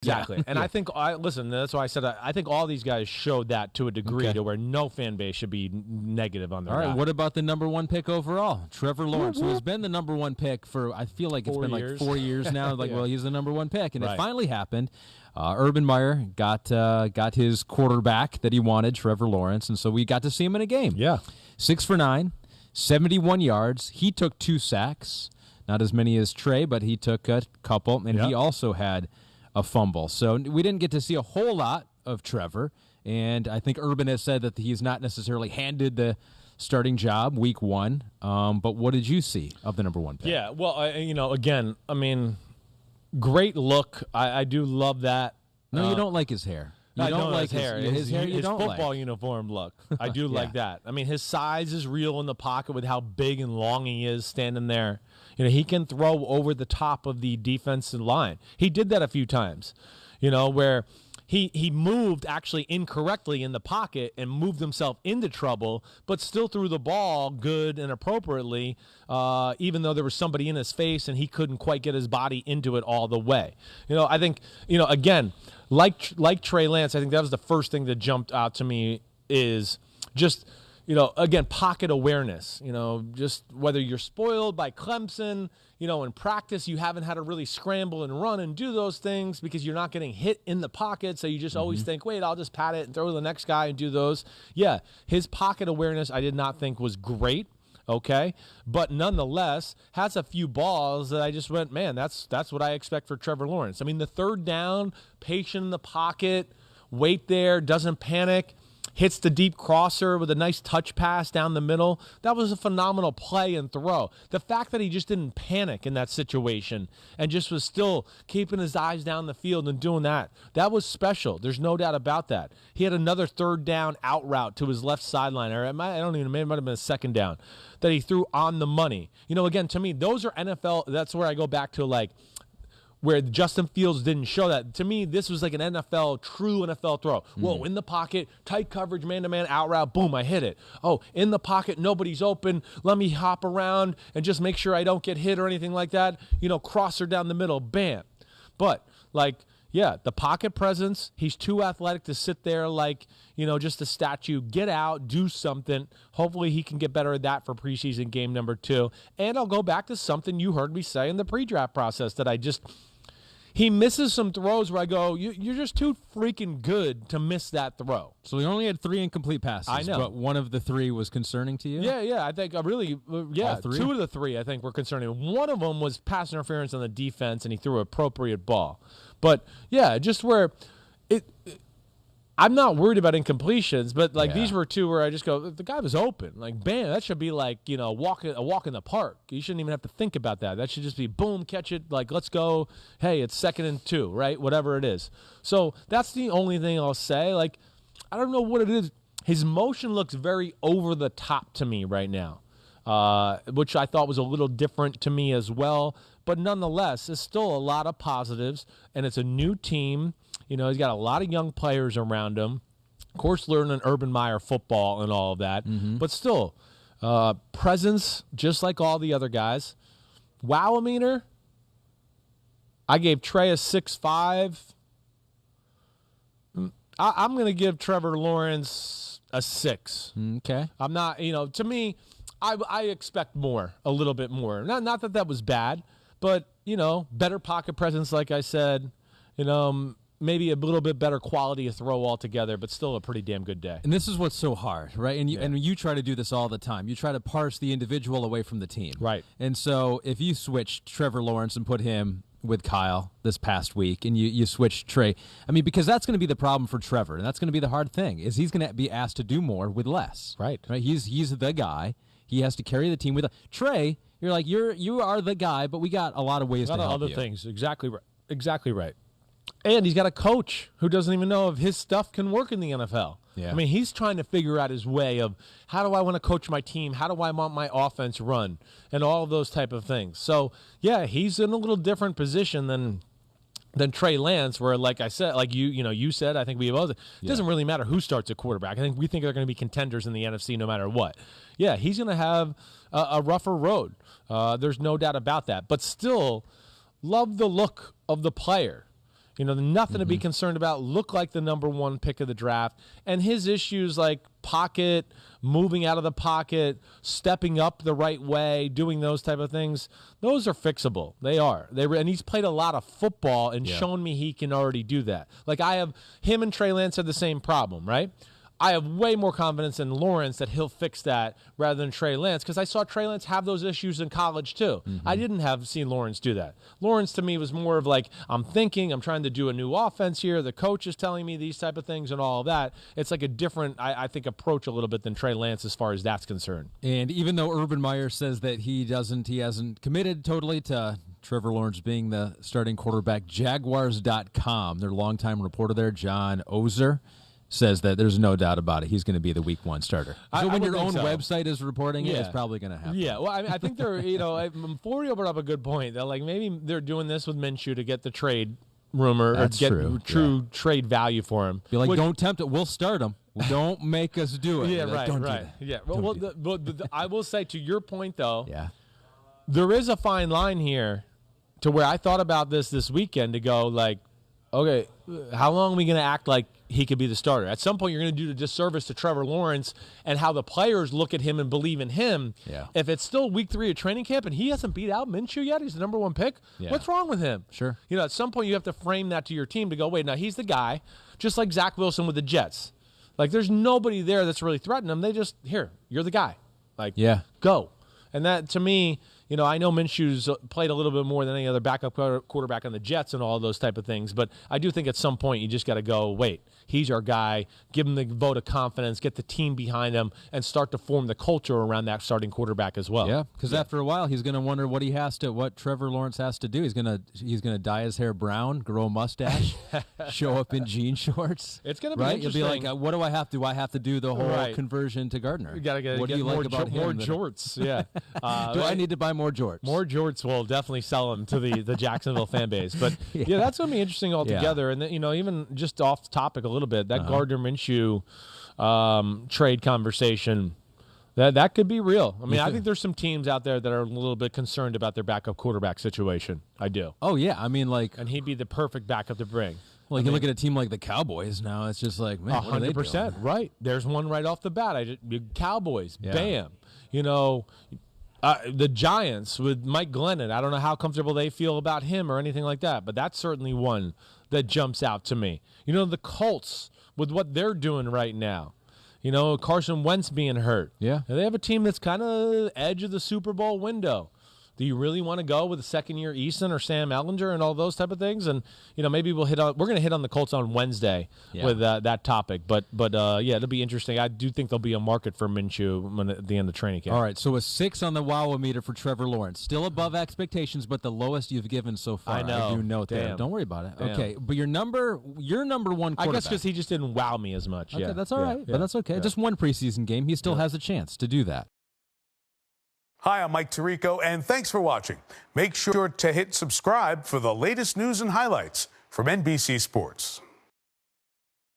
Exactly. And I think, listen, that's why I said I think all these guys showed that to a degree to where no fan base should be negative on their guy. All right, what about the number one pick overall? Trevor Lawrence, who has been the number one pick for, I feel like it's been like 4 years now. Like, well, he's the number one pick. And it finally happened. Urban Meyer got his quarterback that he wanted, Trevor Lawrence, and so we got to see him in a game. Yeah. 6 for 9, 71 yards. He took 2 sacks. Not as many as Trey, but he took a couple, and he also had a fumble. So we didn't get to see a whole lot of Trevor, and I think Urban has said that he's not necessarily handed the starting job week 1. But what did you see of the number one pick? Yeah, well, again, I mean, great look. I do love that. No, you don't like his hair. You don't like his hair. His hair you don't football like. Uniform look. I do like that. I mean, his size is real in the pocket with how big and long he is standing there. He can throw over the top of the defensive line. He did that a few times, where he moved actually incorrectly in the pocket and moved himself into trouble, but still threw the ball good and appropriately, even though there was somebody in his face and he couldn't quite get his body into it all the way. I think, again, like Trey Lance, I think that was the first thing that jumped out to me is just – again, pocket awareness, just whether you're spoiled by Clemson, in practice you haven't had to really scramble and run and do those things because you're not getting hit in the pocket. So you just always think, wait, I'll just pat it and throw to the next guy and do those. Yeah, his pocket awareness I did not think was great. Okay, but nonetheless has a few balls that I just went, man, that's what I expect for Trevor Lawrence. I mean, the third down, patient in the pocket, wait there, doesn't panic. Hits the deep crosser with a nice touch pass down the middle. That was a phenomenal play and throw. The fact that he just didn't panic in that situation and just was still keeping his eyes down the field and doing that was special. There's no doubt about that. He had another third down out route to his left sideline. Or it might have been a second down that he threw on the money. Again, to me, those are NFL. That's where I go back to where Justin Fields didn't show that. To me, this was like an true NFL throw. Whoa, in the pocket, tight coverage, man-to-man, out route, boom, I hit it. Oh, in the pocket, nobody's open. Let me hop around and just make sure I don't get hit or anything like that. Crosser down the middle, bam. But, the pocket presence, he's too athletic to sit there just a statue. Get out, do something. Hopefully he can get better at that for preseason game number 2. And I'll go back to something you heard me say in the pre-draft process that he misses some throws where I go, you're just too freaking good to miss that throw. So he only had 3 incomplete passes. I know. But one of the 3 was concerning to you? Yeah. I think 2 of the 3 I think were concerning. One of them was pass interference on the defense, and he threw an appropriate ball. But, just where I'm not worried about incompletions, but these were 2 where I just go, the guy was open. Bam, that should be a walk in the park. You shouldn't even have to think about that. That should just be boom, catch it, let's go. Hey, it's 2nd and 2, right? Whatever it is. So that's the only thing I'll say. I don't know what it is. His motion looks very over the top to me right now, which I thought was a little different to me as well. But nonetheless, it's still a lot of positives, and it's a new team. He's got a lot of young players around him. Of course, learning Urban Meyer football and all of that. But still, presence, just like all the other guys. Wow-o-meter, I gave Trey a 6.5. I'm going to give Trevor Lawrence a 6. Okay. I'm not, to me, I expect more, a little bit more. Not that was bad, but, better pocket presence, like I said, maybe a little bit better quality of throw altogether, but still a pretty damn good day. And this is what's so hard, right? And you try to do this all the time. You try to parse the individual away from the team. Right. And so if you switch Trevor Lawrence and put him with Kyle this past week, and you switch Trey, because that's going to be the problem for Trevor, and that's going to be the hard thing, is he's going to be asked to do more with less. Right. He's the guy. He has to carry the team with Trey. You're you are the guy, but we got a lot of ways to help you. A lot of other things. Exactly right. Exactly right. And he's got a coach who doesn't even know if his stuff can work in the NFL. Yeah. He's trying to figure out his way of how do I want to coach my team? How do I want my offense run? And all of those type of things. So, he's in a little different position than Trey Lance, where, like I said, you said, I think we both, it doesn't really matter who starts at quarterback. I think we think they're going to be contenders in the NFC no matter what. Yeah, he's going to have a rougher road. There's no doubt about that. But still, love the look of the player. Nothing to be concerned about. Look like the number one pick of the draft. And his issues like pocket, moving out of the pocket, stepping up the right way, doing those type of things, those are fixable. They are. And he's played a lot of football and shown me he can already do that. Like him and Trey Lance had the same problem, right? I have way more confidence in Lawrence that he'll fix that rather than Trey Lance, because I saw Trey Lance have those issues in college too. I didn't seen Lawrence do that. Lawrence to me was more of like, I'm trying to do a new offense here. The coach is telling me these type of things and all of that. It's like a different, I think, approach a little bit than Trey Lance as far as that's concerned. And even though Urban Meyer says that he hasn't committed totally to Trevor Lawrence being the starting quarterback, Jaguars.com, their longtime reporter there, John Ozer, says that there's no doubt about it. He's going to be the week one starter. So when your own website is reporting it, it's probably going to happen. Yeah, well, I think they're, Florio brought up a good point that like maybe they're doing this with Minshew to get the trade rumor or get true trade value for him. Be like, don't tempt it. We'll start him. Don't make us do it. Yeah, like, right. Yeah. Well, I will say to your point though, there is a fine line here to where I thought about this weekend to go like, okay, how long are we going to act like he could be the starter? At some point, you're going to do the disservice to Trevor Lawrence and how the players look at him and believe in him. Yeah. If it's still week 3 of training camp and he hasn't beat out Minshew yet, he's the number one pick, what's wrong with him? Sure. At some point, you have to frame that to your team to go, wait, now he's the guy, just like Zach Wilson with the Jets. Like, there's nobody there that's really threatening him. They just, here, you're the guy. Like, go. And that, to me, I know Minshew's played a little bit more than any other backup quarterback on the Jets and all those type of things, but I do think at some point you just got to go, wait, he's our guy, give him the vote of confidence, get the team behind him, and start to form the culture around that starting quarterback as well. Yeah, because after a while he's going to wonder what Trevor Lawrence has to do. He's going to dye his hair brown, grow a mustache, show up in jean shorts. It's going to be interesting. You'll be like, what do I have to do? I have to do the whole conversion to Gardner. You got to get what do you more, like about more him? jorts. Yeah. Do I need to buy more jorts? More jorts will definitely sell them to the Jacksonville fan base. But that's going to be interesting altogether. And even just off the topic a little bit, that Gardner Minshew trade conversation, that could be real. I mean, I think there's some teams out there that are a little bit concerned about their backup quarterback situation. I do. Oh yeah, I mean, and he'd be the perfect backup to bring. Well, you look at a team like the Cowboys now. It's just like, man, 100%. Right. There's one right off the bat. Cowboys. Bam. The Giants with Mike Glennon. I don't know how comfortable they feel about him or anything like that, but that's certainly one that jumps out to me. The Colts with what they're doing right now. Carson Wentz being hurt. Yeah. And they have a team that's kind of edge of the Super Bowl window. Do you really want to go with a second-year Eason or Sam Ehlinger and all those type of things? And maybe we're going to hit on the Colts on Wednesday with that topic. But it'll be interesting. I do think there'll be a market for Minshew at the end of training camp. All right, so a 6 on the wow-o-meter for Trevor Lawrence, still above expectations, but the lowest you've given so far. I know. I do note that. Don't worry about it. Damn. Okay, but your number one quarterback. I guess because he just didn't wow me as much. Okay, that's all right, but that's okay. Yeah. Just one preseason game, he still has a chance to do that. Hi, I'm Mike Tirico, and thanks for watching. Make sure to hit subscribe for the latest news and highlights from NBC Sports.